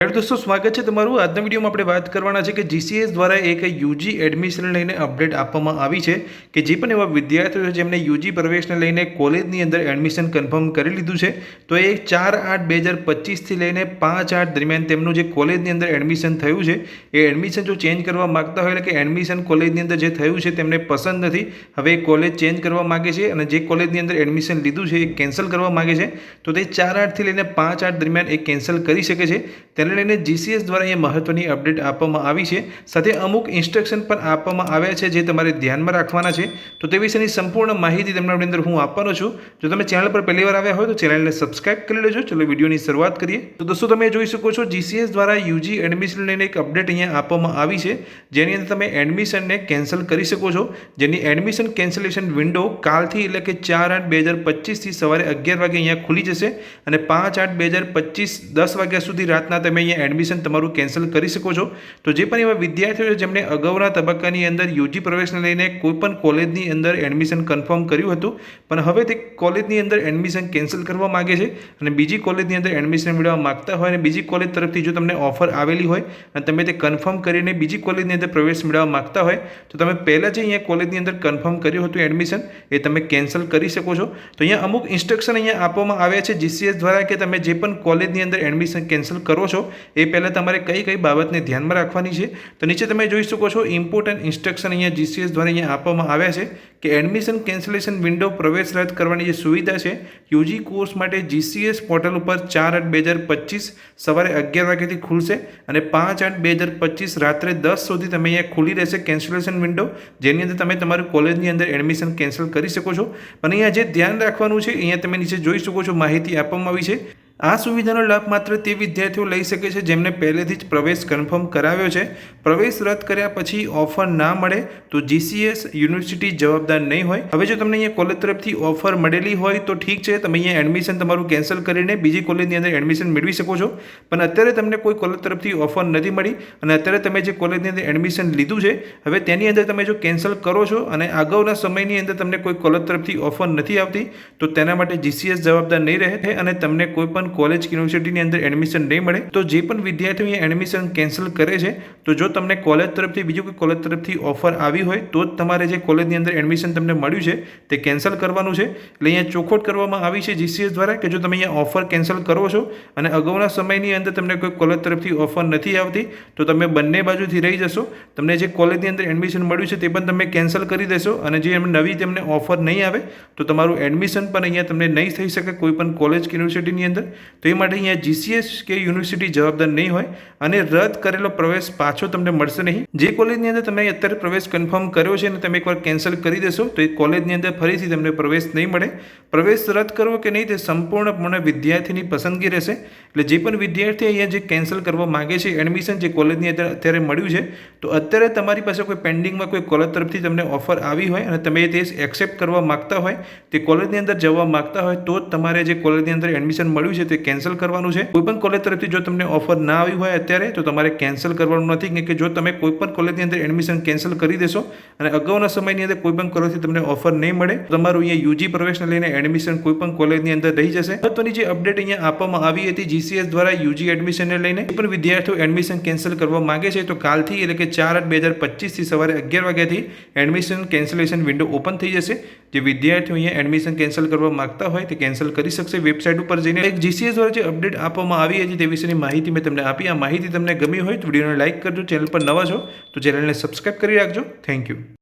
Hello દોસ્તો, સ્વાગત છે તમારું। આજના વિડીયોમાં આપણે વાત કરવાના છે કે જીસીએસ દ્વારા એક યુજી એડમિશન લઈને અપડેટ આપવામાં આવી છે કે જે પણ એવા વિદ્યાર્થીઓ છે જેમને યુજી પ્રવેશને લઈને કોલેજની અંદર એડમિશન કન્ફર્મ કરી લીધું છે તો એ 4/8/2025થી લઈને 5/8 દરમિયાન તેમનું જે કોલેજની અંદર એડમિશન થયું છે એ એડમિશન જો ચેન્જ કરવા માગતા હોય એટલે કે એડમિશન કોલેજની અંદર જે થયું છે તેમને પસંદ નથી, હવે કોલેજ ચેન્જ કરવા માગે છે અને જે કોલેજની અંદર એડમિશન લીધું છે એ કેન્સલ કરવા માગે છે તો તે 4/8થી લઈને 5/8 દરમિયાન એ કેન્સલ કરી શકે છે। તેને લઈને જીસીએસ દ્વારા અહીંયા મહત્વની અપડેટ આપવામાં આવી છે, સાથે અમુક ઇન્સ્ટ્રક્શન પણ આપવામાં આવ્યા છે જે તમારે ધ્યાનમાં રાખવાના છે। તો તે વિશેની સંપૂર્ણ માહિતી તેમના અંદર હું આપવાનો છું। જો તમે ચેનલ પર પહેલીવાર આવ્યા હોય તો ચેનલને સબસ્ક્રાઇબ કરી લેજો। ચલો વિડીયોની શરૂઆત કરીએ। તો દોસ્તો, તમે જોઈ શકો છો જીસીએસ દ્વારા યુજી એડમિશન લઈને એક અપડેટ અહીંયા આપવામાં આવી છે જેની અંદર તમે એડમિશનને કેન્સલ કરી શકો છો, જેની એડમિશન કેન્સલેશન વિન્ડો કાલથી એટલે કે 4/8/2025થી સવારે 11 વાગે અહીંયા ખુલી જશે અને 5/8/2025 10 વાગ્યા સુધી રાતના તમે અહીંયા એડમિશન તમારું કેન્સલ કરી શકો છો। તો જે પણ એવા વિદ્યાર્થીઓ છે જેમણે અગાઉના તબક્કાની અંદર યુજી પ્રવેશને લઈને કોઈ પણ કોલેજની અંદર એડમિશન કન્ફર્મ કર્યું હતું પણ હવે તે કોલેજની અંદર એડમિશન કેન્સલ કરવા માગે છે અને બીજી કોલેજની અંદર એડમિશન મેળવવા માગતા હોય અને બીજી કોલેજ તરફથી જો તમને ઓફર આવેલી હોય અને તમે તે કન્ફર્મ કરીને બીજી કોલેજની અંદર પ્રવેશ મેળવવા માગતા હોય તો તમે પહેલાં જે અહીંયા કોલેજની અંદર કન્ફર્મ કર્યું હતું એડમિશન એ તમે કેન્સલ કરી શકો છો। તો અહીંયા અમુક ઇન્સ્ટ્રક્શન અહીંયા આપવામાં આવ્યા છે જીસીએસ દ્વારા કે તમે જે પણ કોલેજની અંદર એડમિશન કેન્સલ કરો છો એ પહેલાં તમારે કઈ બાબતને ધ્યાનમાં રાખવાની છે। તો નીચે તમે જોઈ શકો છો ઇમ્પોર્ટન્ટ ઇન્સ્ટ્રક્શન અહીંયા જીસીએસ દ્વારા અહીંયા આપવામાં આવ્યા છે કે એડમિશન કેન્સલેશન વિન્ડો પ્રવેશ રદ કરવાની જે સુવિધા છે યુજી કોર્સ માટે જીસીએસ પોર્ટલ ઉપર 4/8/2025 સવારે 11 વાગ્યાથી ખુલશે અને 5/8/2025 રાત્રે 10 સુધી તમે અહીંયા ખુલી રહેશે કેન્સલેશન વિન્ડો, જેની અંદર તમે તમારું કોલેજની અંદર એડમિશન કેન્સલ કરી શકો છો। અને અહીંયા જે ધ્યાન રાખવાનું છે અહીંયા તમે નીચે જોઈ શકો છો માહિતી આપવામાં આવી છે। આ સુવિધાનો લાભ માત્ર તે વિદ્યાર્થીઓ લઈ શકે છે જેમને પહેલેથી જ પ્રવેશ કન્ફર્મ કરાવ્યો છે। પ્રવેશ રદ કર્યા પછી ઓફર ના મળે તો જીસીએસ યુનિવર્સિટી જવાબદાર નહીં હોય। હવે જો તમને અહીંયા કોલેજ તરફથી ઓફર મળેલી હોય તો ઠીક છે, તમે અહીંયા એડમિશન તમારું કેન્સલ કરીને બીજી કોલેજની અંદર એડમિશન મેળવી શકો છો, પણ અત્યારે તમને કોઈ કોલેજ તરફથી ઓફર નથી મળી અને અત્યારે તમે જે કોલેજની અંદર એડમિશન લીધું છે હવે તેની અંદર તમે જો કેન્સલ કરો છો અને અગાઉના સમયની અંદર તમને કોઈ કોલેજ તરફથી ઓફર નથી આવતી તો તેના માટે જીસીએસ જવાબદાર નહીં રહે અને તમને કોઈ પણ કોલેજ યુનિવર્સિટીની અંદર એડમિશન નહીં મળે। તો જે પણ વિદ્યાર્થીઓ અહીંયા એડમિશન કેન્સલ કરે છે તો જો તમને કોલેજ તરફથી બીજું કોઈ કોલેજ તરફથી ઓફર આવી હોય તો જ તમારે જે કોલેજની અંદર એડમિશન તમને મળ્યું છે તે કેન્સલ કરવાનું છે। એટલે અહીંયા ચોખવટ કરવામાં આવી છે જીસીએસ દ્વારા કે જો તમે અહીંયા ઓફર કેન્સલ કરો છો અને અગાઉના સમયની અંદર તમને કોઈ કોલેજ તરફથી ઓફર નથી આવતી તો તમે બંને બાજુથી રહી જશો, તમને જે કોલેજની અંદર એડમિશન મળ્યું છે તે પણ તમે કેન્સલ કરી દેશો અને જે નવી તમને ઓફર નહીં આવે તો તમારું એડમિશન પણ અહીંયા તમને નહીં થઈ શકે કોઈ પણ કોલેજ યુનિવર્સિટીની અંદર। તો એ માટે અહીંયા જીસીએસ કે યુનિવર્સિટી જવાબદાર નહીં હોય અને રદ કરેલો પ્રવેશ પાછો તમને મળશે નહીં। જે કોલેજની અંદર તમે અત્યારે પ્રવેશ કન્ફર્મ કર્યો છે અને તમે એકવાર કેન્સલ કરી દેશો તો એ કોલેજની અંદર ફરીથી તમને પ્રવેશ નહીં મળે। પ્રવેશ રદ કરવો કે નહીં તે સંપૂર્ણપણે વિદ્યાર્થીની પસંદગી રહેશે। એટલે જે પણ વિદ્યાર્થી અહીંયા જે કેન્સલ કરવા માગે છે એડમિશન જે કોલેજની અંદર અત્યારે મળ્યું છે તો અત્યારે તમારી પાસે કોઈ પેન્ડિંગમાં કોઈ કોલેજ તરફથી તમને ઓફર આવી હોય અને તમે તે એક્સેપ્ટ કરવા માગતા હોય, તે કોલેજની અંદર જવા માગતા હોય તો જ તમારે જે કોલેજની અંદર એડમિશન મળ્યું છે તે કેન્સલ કરવાનું છે। કોઈ પણ કોલેજ તરફથી જો તમને ઓફર ના આવી હોય અત્યારે તો તમારે કેન્સલ કરવાનું નથી, કે જો તમે કોઈ પણ કોલેજની અંદર એડમિશન કેન્સલ કરી દેશો અને અગાઉના સમયની અંદર કોઈ પણ કોલેજથી તમને ઓફર નહીં મળે તો તમારું અહીંયા યુજી પ્રવેશને લઈને એડમિશન કોઈ પણ કોલેજની અંદર રહી જશે। મહત્વની જે અપડેટ અહીંયા આપવામાં આવી હતી જીસીએસ દ્વારા યુજી એડમિશનને લઈને પણ વિદ્યાર્થીઓ એડમિશન કેન્સલ કરવા માંગે છે તો કાલથી એટલે કે 4/8/2025થી સવારે 11 વાગ્યાથી એડમિશન કેન્સલેશન વિન્ડો ઓપન થઈ જશે। જે વિદ્યાર્થીઓ અહીંયા એડમિશન કેન્સલ કરવા માંગતા હોય તે કેન્સલ કરી શકશે વેબસાઇટ ઉપર જઈને। એક જીસીએસ દ્વારા જે અપડેટ આપવામાં આવી હતી તે વિશેની માહિતી મેં તમને આપી। આ માહિતી તમને ગમી હોય તો વિડીયોને લાઇક કરજો, ચેનલ પર નવા છો તો ચેનલને સબસ્ક્રાઇબ કરી રાખજો। Thank you.